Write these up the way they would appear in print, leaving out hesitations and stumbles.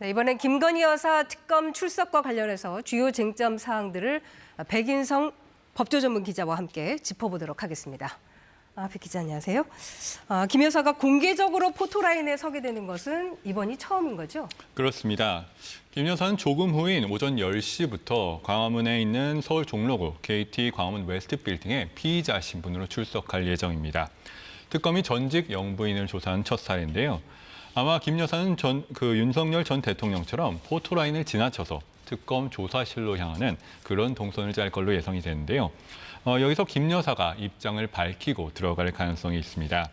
네, 이번엔 김건희 여사 특검 출석과 관련해서 주요 쟁점 사항들을 백인성 법조전문 기자와 함께 짚어보도록 하겠습니다. 백 기자 안녕하세요. 김 여사가 공개적으로 포토라인에 서게 되는 것은 이번이 처음인 거죠? 그렇습니다. 김 여사는 조금 후인 오전 10시부터 광화문에 있는 서울 종로구 KT 광화문 웨스트 빌딩에 피의자 신분으로 출석할 예정입니다. 특검이 전직 영부인을 조사한 첫 사례인데요. 아마 김 여사는 윤석열 전 대통령처럼 포토라인을 지나쳐서 특검 조사실로 향하는 그런 동선을 짤 걸로 예상이 되는데요. 여기서 김 여사가 입장을 밝히고 들어갈 가능성이 있습니다.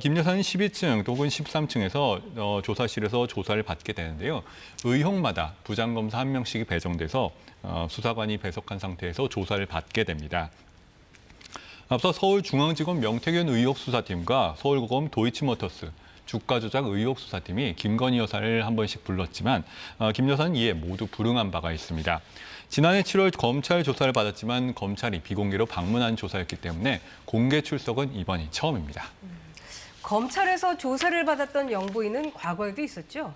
김 여사는 12층 혹은 13층에서 조사실에서 조사를 받게 되는데요. 의혹마다 부장검사 한 명씩이 배정돼서 수사관이 배석한 상태에서 조사를 받게 됩니다. 앞서 서울중앙지검 명태균 의혹수사팀과 서울고검 도이치모터스 주가 조작 의혹 수사팀이 김건희 여사를 한 번씩 불렀지만 김 여사는 이에 모두 불응한 바가 있습니다. 지난해 7월 검찰 조사를 받았지만 검찰이 비공개로 방문한 조사였기 때문에 공개 출석은 이번이 처음입니다. 검찰에서 조사를 받았던 영부인은 과거에도 있었죠?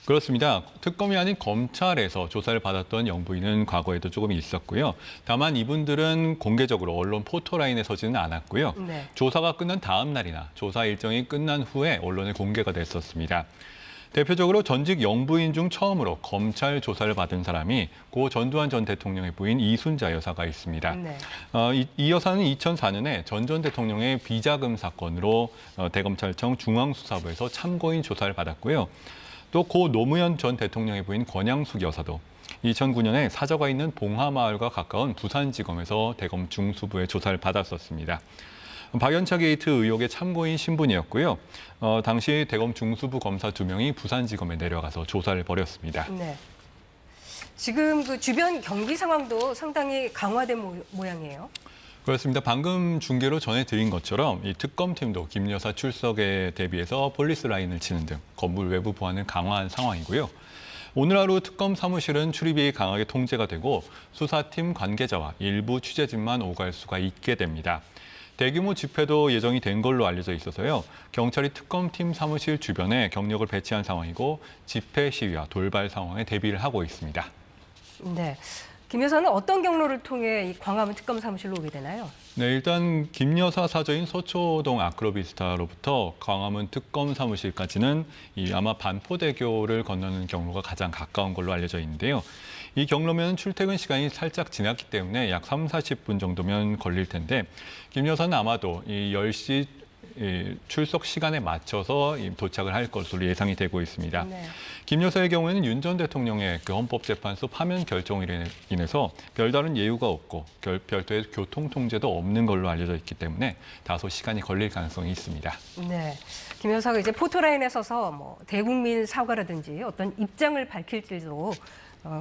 그렇습니다. 특검이 아닌 검찰에서 조사를 받았던 영부인은 과거에도 조금 있었고요. 다만 이분들은 공개적으로 언론 포토라인에 서지는 않았고요. 네. 조사가 끝난 다음 날이나 조사 일정이 끝난 후에 언론에 공개가 됐었습니다. 대표적으로 전직 영부인 중 처음으로 검찰 조사를 받은 사람이 고 전두환 전 대통령의 부인 이순자 여사가 있습니다. 네. 이 여사는 2004년에 전 대통령의 비자금 사건으로 대검찰청 중앙수사부에서 참고인 조사를 받았고요. 또 고 노무현 전 대통령의 부인 권양숙 여사도 2009년에 사저가 있는 봉하마을과 가까운 부산지검에서 대검 중수부의 조사를 받았었습니다. 박연차 게이트 의혹의 참고인 신분이었고요. 당시 대검 중수부 검사 2명이 부산지검에 내려가서 조사를 벌였습니다. 네. 지금 그 주변 경기 상황도 상당히 강화된 모양이에요. 그렇습니다. 방금 중계로 전해드린 것처럼 이 특검팀도 김 여사 출석에 대비해서 폴리스 라인을 치는 등 건물 외부 보안을 강화한 상황이고요. 오늘 하루 특검 사무실은 출입이 강하게 통제가 되고 수사팀 관계자와 일부 취재진만 오갈 수가 있게 됩니다. 대규모 집회도 예정이 된 걸로 알려져 있어서요. 경찰이 특검팀 사무실 주변에 경력을 배치한 상황이고 집회 시위와 돌발 상황에 대비를 하고 있습니다. 네. 김 여사는 어떤 경로를 통해 이 광화문 특검 사무실로 오게 되나요? 네, 일단 김 여사 사저인 서초동 아크로비스타로부터 광화문 특검 사무실까지는 아마 반포대교를 건너는 경로가 가장 가까운 걸로 알려져 있는데요. 이 경로면 출퇴근 시간이 살짝 지났기 때문에 약 30-40분 정도면 걸릴 텐데 김 여사는 아마도 이 10시 출석 시간에 맞춰서 도착을 할 것으로 예상이 되고 있습니다. 네. 김 여사의 경우에는 윤 전 대통령의 헌법재판소 파면 결정으로 인해서 별다른 예우가 없고 별도의 교통 통제도 없는 걸로 알려져 있기 때문에 다소 시간이 걸릴 가능성이 있습니다. 네. 김 여사가 이제 포토라인에 서서 뭐 대국민 사과라든지 어떤 입장을 밝힐지도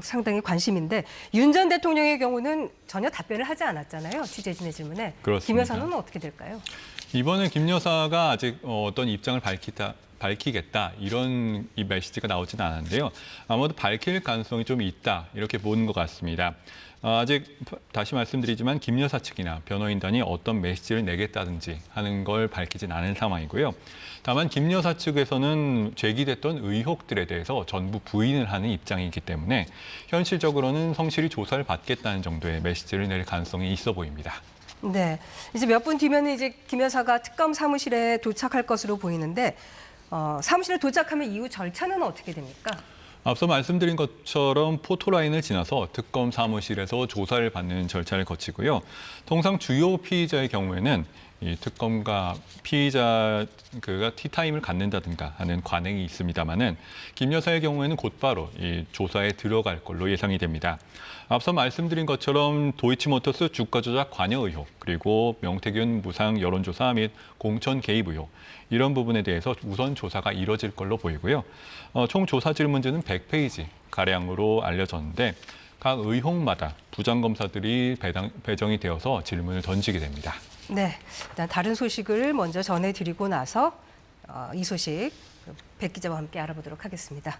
상당히 관심인데 윤 전 대통령의 경우는 전혀 답변을 하지 않았잖아요. 취재진의 질문에. 그렇습니다. 김 여사는 어떻게 될까요? 이번에 김 여사가 아직 어떤 입장을 밝히겠다 이런 메시지가 나오지는 않았는데요. 아마도 밝힐 가능성이 좀 있다 이렇게 보는 것 같습니다. 아직 다시 말씀드리지만 김 여사 측이나 변호인단이 어떤 메시지를 내겠다든지 하는 걸 밝히진 않은 상황이고요. 다만 김 여사 측에서는 제기됐던 의혹들에 대해서 전부 부인을 하는 입장이기 때문에 현실적으로는 성실히 조사를 받겠다는 정도의 메시지를 낼 가능성이 있어 보입니다. 네, 이제 몇 분 뒤면 이제 김 여사가 특검 사무실에 도착할 것으로 보이는데 사무실에 도착하면 이후 절차는 어떻게 됩니까? 앞서 말씀드린 것처럼 포토라인을 지나서 특검 사무실에서 조사를 받는 절차를 거치고요. 통상 주요 피의자의 경우에는 이 특검과 피의자가 티타임을 갖는다든가 하는 관행이 있습니다만은 김 여사의 경우에는 곧바로 이 조사에 들어갈 걸로 예상이 됩니다. 앞서 말씀드린 것처럼 도이치모터스 주가 조작 관여 의혹, 그리고 명태균 무상 여론조사 및 공천 개입 의혹, 이런 부분에 대해서 우선 조사가 이뤄질 걸로 보이고요. 총 조사 질문지는 100페이지 가량으로 알려졌는데 각 의혹마다 부장검사들이 배정이 되어서 질문을 던지게 됩니다. 네, 일단 다른 소식을 먼저 전해드리고 나서 이 소식 백 기자와 함께 알아보도록 하겠습니다.